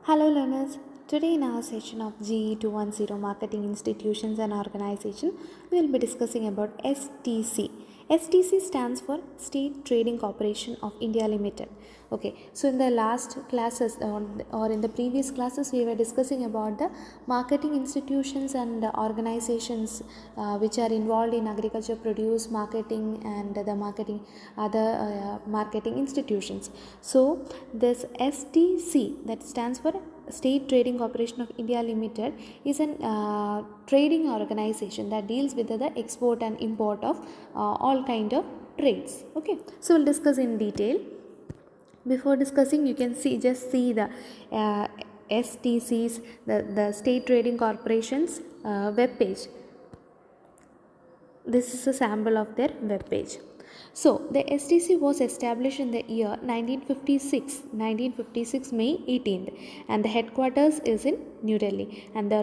Hello learners, today in our session of GE 210 Marketing Institutions and Organization, we will be discussing about STC. STC stands for State Trading Corporation of India Limited. Okay, so in the last classes or in the previous classes, we were discussing about the marketing institutions and the organizations which are involved in agriculture produce marketing and the other marketing institutions. So this STC, that stands for State Trading Corporation of India Limited, is an trading organization that deals with the export and import of all kind of trades. Okay, so we'll discuss in detail. Before discussing, you can see the STC's, the State Trading Corporation's web page. This is a sample of their web page. So, the STC was established in the year 1956 May 18th, and the headquarters is in New Delhi. And the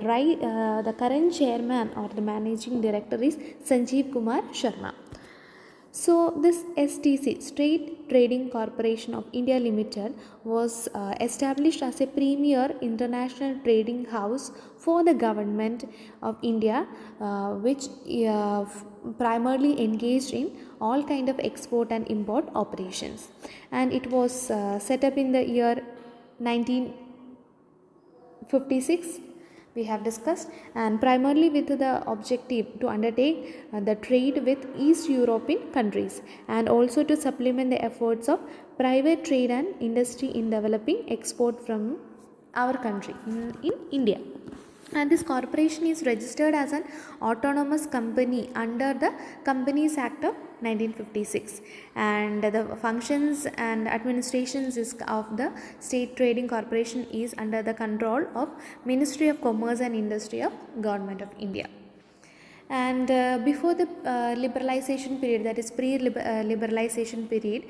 current chairman or the managing director is Sanjeev Kumar Sharma. So, this STC, State Trading Corporation of India Limited, was established as a premier international trading house for the government of India, which primarily engaged in all kind of export and import operations. And it was set up in the year 1956, we have discussed, and primarily with the objective to undertake the trade with East European countries, and also to supplement the efforts of private trade and industry in developing export from our country in India. And this corporation is registered as an autonomous company under the Companies Act of 1956, and the functions and administrations of the State Trading Corporation is under the control of Ministry of Commerce and Industry of Government of India. And before the liberalization period, that is pre-liberalization period,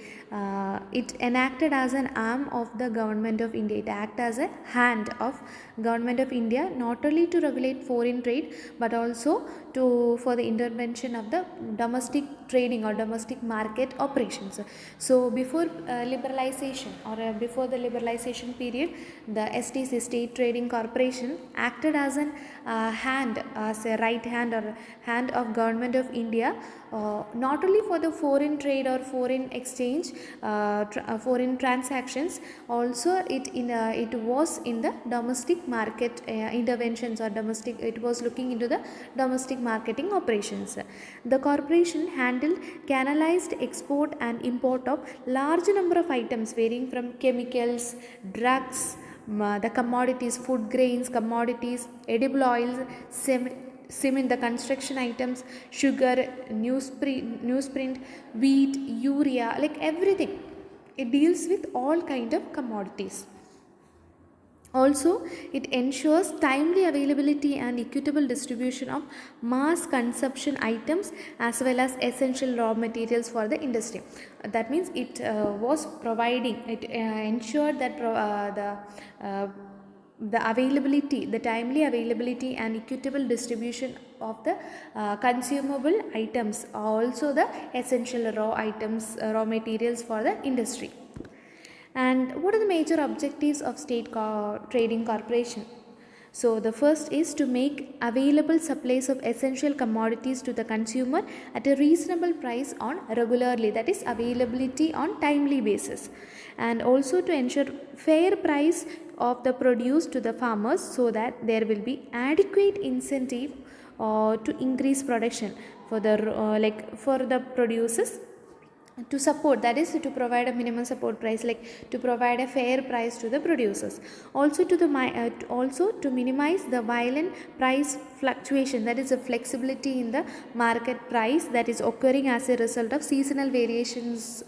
it enacted as an arm of the government of India. It acted as a hand of government of India, not only to regulate foreign trade but also for the intervention of the domestic trading or domestic market operations. So before liberalization or before the liberalization period, the STC, State Trading Corporation, acted as an hand, as a right hand or hand of government of India, not only for the foreign trade or foreign exchange, foreign transactions, also it was in the domestic market interventions, or it was looking into the domestic marketing operations. The corporation handled canalized export and import of large number of items varying from chemicals, drugs, the commodities, food grains, commodities, edible oils, cement, the construction items, sugar, newsprint, wheat, urea, like everything. It deals with all kind of commodities. Also, it ensures timely availability and equitable distribution of mass consumption items as well as essential raw materials for the industry. That means it was providing, it ensured that the availability, the timely availability and equitable distribution of the consumable items, also the essential raw items, raw materials for the industry. And what are the major objectives of State Trading Corporation? So the first is to make available supplies of essential commodities to the consumer at a reasonable price on regularly, that is availability on timely basis, and also to ensure fair price of the produce to the farmers so that there will be adequate incentive to increase production for the for the producers, to support, that is to provide a minimum support price, like to provide a fair price to the producers, also to minimize the violent price fluctuation, that is a flexibility in the market price that is occurring as a result of seasonal variations,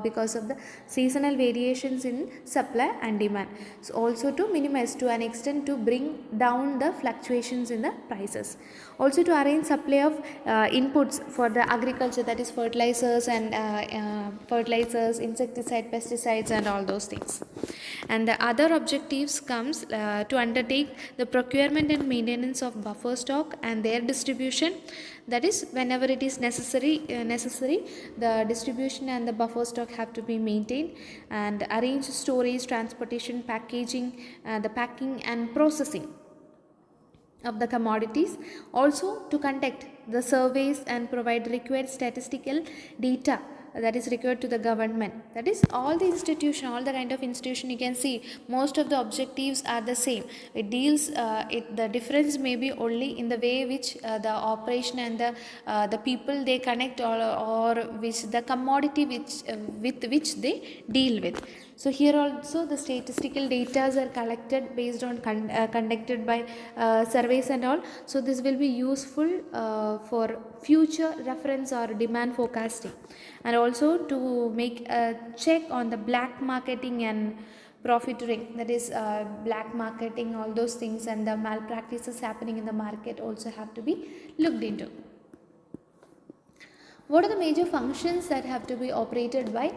because of the seasonal variations in supply and demand. So also to minimize, to an extent to bring down the fluctuations in the prices, also to arrange supply of inputs for the agriculture, that is fertilizers and insecticide, pesticides and all those things. And the other objectives comes to undertake the procurement and maintenance of buffer buffer stock and their distribution. That is, whenever it is necessary, the distribution and the buffer stock have to be maintained, and arrange storage, transportation, packaging, the packing and processing of the commodities. Also to conduct the surveys and provide required statistical data that is required to the government. That is, all the institution, all the kind of institution, you can see most of the objectives are the same. It deals the difference may be only in the way which the operation and the people they connect, or which the commodity which with which they deal with. So here also the statistical data are collected based on conducted by surveys and all. So this will be useful for future reference or demand forecasting, and also to make a check on the black marketing and profiteering. That is, black marketing, all those things, and the malpractices happening in the market also have to be looked into. What are the major functions that have to be operated by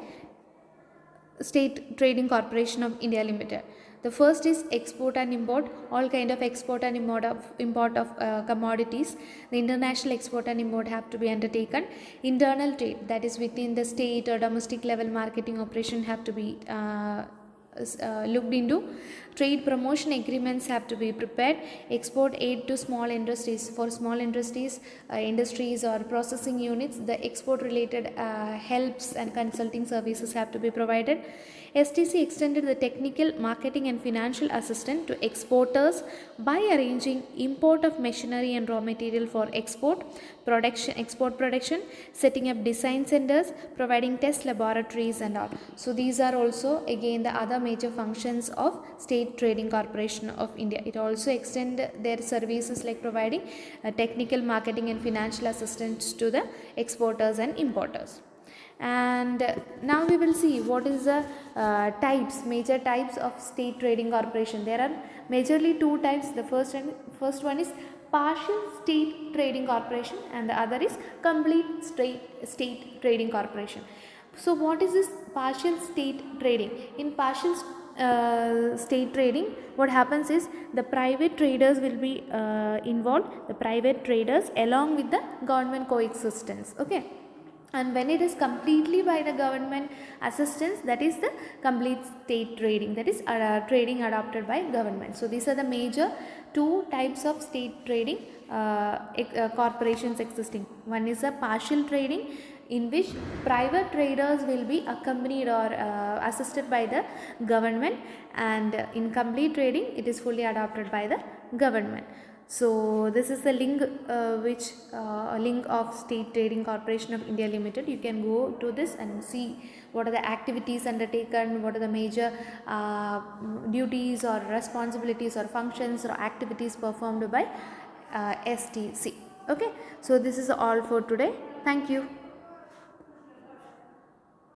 State Trading Corporation of India Limited? The first is export and import, all kind of export and import of commodities. The international export and import have to be undertaken. Internal trade, that is within the state or domestic level marketing operation, have to be looked into. Trade promotion agreements have to be prepared. Export aid to small industries, for small industries or processing units, the export related helps and consulting services have to be provided. STC extended the technical, marketing and financial assistance to exporters by arranging import of machinery and raw material for export production, setting up design centers, providing test laboratories and all. So these are also again the other major functions of State Trading Corporation of India. It also extend their services like providing technical, marketing and financial assistance to the exporters and importers. And now we will see what is the major types of State Trading Corporation. There are majorly two types. The first one is partial state trading corporation, and the other is complete state trading corporation. So what is this partial state trading? In partial state trading, what happens is the private traders will be involved, the private traders along with the government coexistence. Okay. And when it is completely by the government assistance, that is the complete state trading, that is trading adopted by government. So these are the major two types of state trading corporations existing. One is a partial trading, in which private traders will be accompanied or assisted by the government, and in complete trading it is fully adopted by the government. So this is the link link of State Trading Corporation of India Limited. You can go to this and see what are the activities undertaken, what are the major duties or responsibilities or functions or activities performed by STC. Okay, so this is all for today. Thank you.